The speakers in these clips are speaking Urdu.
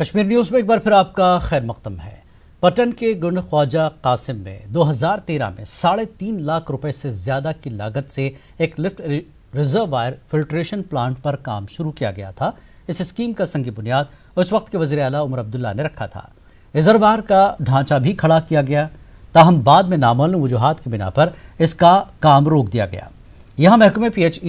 کشمیر نیوز میں ایک بار پھر آپ کا خیر مقدم ہے۔ پٹن کے گنڈ خواجہ قاسم میں 2013 میں 3.5 لاکھ روپے سے زیادہ کی لاگت سے ایک لفٹ ریزروائر فلٹریشن پلانٹ پر کام شروع کیا گیا تھا۔ اس اسکیم کا سنگ بنیاد اس وقت کے وزیر اعلیٰ عمر عبداللہ نے رکھا تھا۔ ریزروائر کا ڈھانچہ بھی کھڑا کیا گیا، تاہم بعد میں نامعلوم وجوہات کی بنا پر اس کا کام روک دیا گیا۔ یہاں محکمہ پی ایچ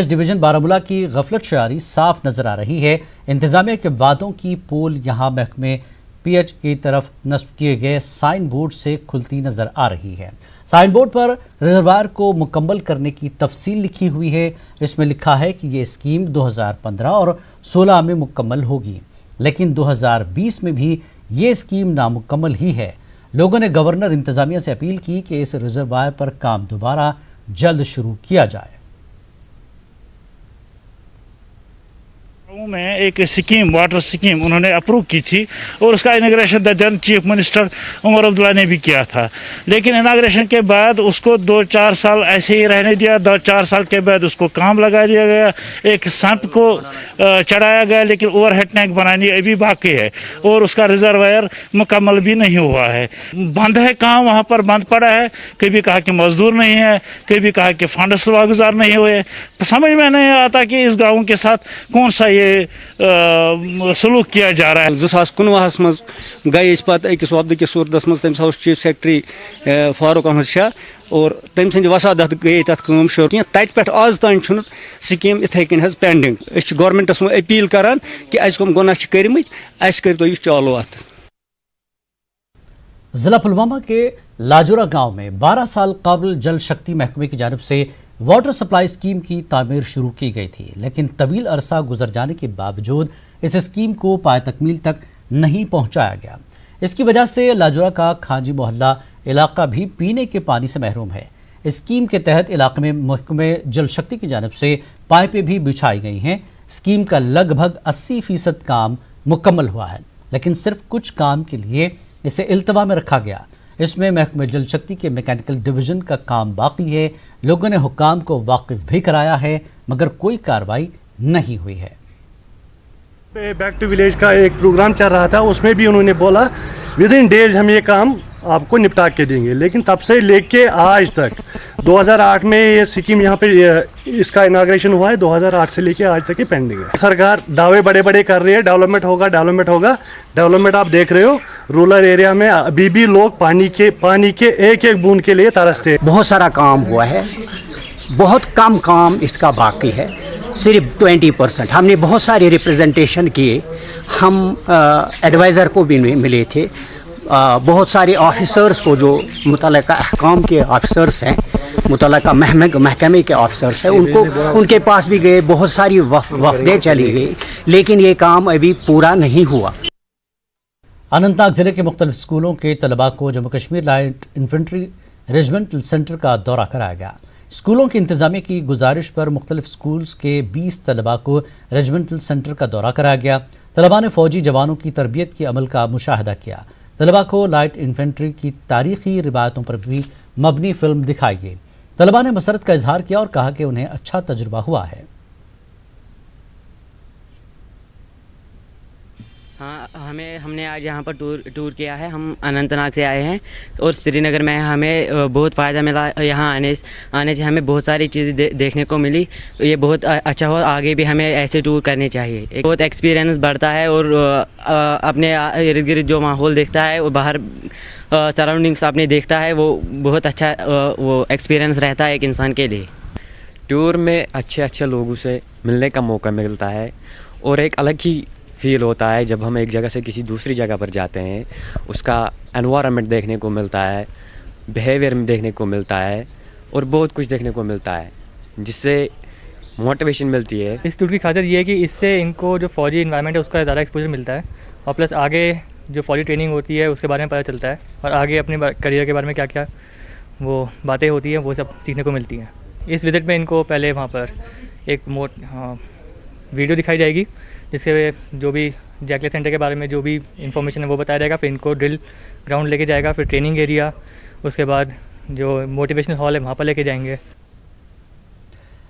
ڈویژن بارہمولہ کی غفلت شعاری صاف نظر آ رہی ہے۔ انتظامیہ کے وعدوں کی پول یہاں محکمہ پی ایچ کی طرف نصب کیے گئے سائن بورڈ سے کھلتی نظر آ رہی ہے۔ سائن بورڈ پر ریزروائر کو مکمل کرنے کی تفصیل لکھی ہوئی ہے۔ اس میں لکھا ہے کہ یہ اسکیم 2015 اور 16 میں مکمل ہوگی، لیکن 2020 میں بھی یہ اسکیم نامکمل ہی ہے۔ لوگوں نے گورنر انتظامیہ سے اپیل کی کہ اس ریزروائر پر کام دوبارہ جلد شروع کیا جائے۔ میں ایک اسکیم واٹر اسکیم انہوں نے اپروو کی تھی اور اس کا اناگریشن دن چیف منسٹر عمر عبداللہ نے بھی کیا تھا، لیکن اناگریشن کے بعد اس کو 2-4 سال ایسے ہی رہنے دیا۔ 4 سال کے بعد اس کو کام لگا دیا گیا، ایک سمپ کو چڑھایا گیا، لیکن اوور ہیڈ ٹینک بنانی ابھی باقی ہے اور اس کا ریزروائر مکمل بھی نہیں ہوا ہے۔ بند ہے کام، وہاں پر بند پڑا ہے۔ کبھی کہا کہ مزدور نہیں ہے، کبھی کہا کہ فنڈس واگزار نہیں ہوئے۔ سمجھ میں نہیں آتا کہ اس گاؤں کے ساتھ کون سا یہ سلوک کیا جا رہا ہے۔ 2019 مز گئی پتہ أکس وفد کس صورتس مز تم سا چیف سیکرٹری فاروق احمد شاہ اور تم سند وسادت گئی تک کم شروع تت پہ آز تان سکیم اتھے کن حظ پینڈنگ۔ اس گورنمنٹس اپیل کران کہ اس کم گناہ کرمت اس کرتو یہ چالو ات۔ ضلع پلوامہ کے لاجورا گاؤں میں 12 سال قبل جل شکتی محکمے کی جانب سے واٹر سپلائی اسکیم کی تعمیر شروع کی گئی تھی، لیکن طویل عرصہ گزر جانے کے باوجود اس اسکیم کو پائے تکمیل تک نہیں پہنچایا گیا۔ اس کی وجہ سے لاجورا کا کھانجی محلہ علاقہ بھی پینے کے پانی سے محروم ہے۔ اسکیم کے تحت علاقے میں محکمہ جل شکتی کی جانب سے پائپیں بھی بچھائی گئی ہیں۔ اسکیم کا لگ بھگ 80% کام مکمل ہوا ہے، لیکن صرف کچھ کام کے لیے اسے التوا میں رکھا گیا۔ اس میں محکمہ جل شکتی کے میکینیکل ڈویژن کا کام باقی ہے۔ لوگوں نے حکام کو واقف بھی کرایا ہے، مگر کوئی کارروائی نہیں ہوئی ہے۔ بیک ٹو ولیج کا ایک پروگرام چل رہا تھا، اس میں بھی انہوں نے بولا ودن ڈیز ہم یہ کام آپ کو نپٹا کے دیں گے، لیکن تب سے لے کے آج تک 2008 میں یہ اسکیم یہاں پہ اس کا اناگریشن ہوا ہے، 2008 سے لے کے آج تک یہ پینڈنگ ہے۔ سرکار دعوے بڑے بڑے کر رہی ہے، ڈیولپمنٹ ہوگا ڈیولپمنٹ ہوگا۔ ڈیولپمنٹ آپ دیکھ رہے ہو رورل ایریا میں ابھی بھی لوگ پانی کے ایک ایک بوند کے لیے ترستے ہیں۔ بہت سارا کام ہوا ہے، بہت کم کام اس کا باقی ہے، صرف 20%۔ ہم نے بہت سارے ریپریزنٹیشن کیے، ہم ایڈوائزر کو بھی ملے تھے، بہت سارے آفیسرز کو جو متعلقہ احکام کے آفیسرز ہیں، متعلقہ محکمے کے آفیسرز ہیں، ان کے پاس بھی گئے، بہت ساری وفدیں چلی گئی، لیکن یہ کام ابھی پورا نہیں ہوا۔ اننت ناگ ضلع کے مختلف اسکولوں کے طلباء کو Jammu Kashmir light infantry regimental centre کا دورہ کرایا گیا۔ اسکولوں کی انتظامیہ کی گزارش پر مختلف اسکولز کے 20 طلباء کو ریجمنٹل سینٹر کا دورہ کرایا گیا۔ طلباء نے فوجی جوانوں کی تربیت کے عمل کا مشاہدہ کیا۔ طلباء کو لائٹ انفنٹری کی تاریخی روایتوں پر بھی مبنی فلم دکھائی گئی۔ طلباء نے مسرت کا اظہار کیا اور کہا کہ انہیں اچھا تجربہ ہوا ہے۔ ہم نے آج یہاں پر ٹور کیا ہے۔ ہم اننت ناگ سے آئے ہیں اور سری نگر میں ہمیں بہت فائدہ ملا۔ یہاں آنے سے ہمیں بہت ساری چیزیں دیکھنے کو ملی۔ یہ بہت اچھا ہو، آگے بھی ہمیں ایسے ٹور کرنے چاہیے۔ بہت ایکسپیرینس بڑھتا ہے اور اپنے ارد گرد جو ماحول دیکھتا ہے اور باہر سراؤنڈنگس اپنے دیکھتا ہے، وہ بہت اچھا وہ ایکسپیرینس رہتا ہے ایک انسان کے لیے۔ ٹور میں اچھے لوگوں سے ملنے کا موقع ملتا ہے اور ایک الگ ہی فیل ہوتا ہے جب ہم ایک جگہ سے کسی دوسری جگہ پر جاتے ہیں۔ اس کا انوائرمنٹ دیکھنے کو ملتا ہے، بیہیویئر دیکھنے کو ملتا ہے اور بہت کچھ دیکھنے کو ملتا ہے، جس سے موٹیویشن ملتی ہے۔ اس ٹور کی خاصیت یہ ہے کہ اس سے ان کو جو فوجی انوائرمنٹ ہے اس کا زیادہ ایکسپوجر ملتا ہے، اور پلس آگے جو فوجی ٹریننگ ہوتی ہے اس کے بارے میں پتہ چلتا ہے، اور آگے اپنے کریئر کے بارے میں کیا کیا وہ باتیں ہوتی ہیں وہ سب سیکھنے کو ملتی ہیں۔ اس وزٹ میں ان کو پہلے وہاں پر ایک ویڈیو دکھائی جائے گی، جس کے جو بھی جیکلے سینٹر کے بارے میں جو بھی انفارمیشن ہے وہ بتایا جائے گا۔ پھر ان کو ڈرل گراؤنڈ لے کے جائے گا، پھر ٹریننگ ایریا، اس کے بعد جو موٹیویشنل ہال ہے وہاں پر لے کے جائیں گے۔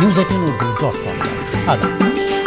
news18urdu.com।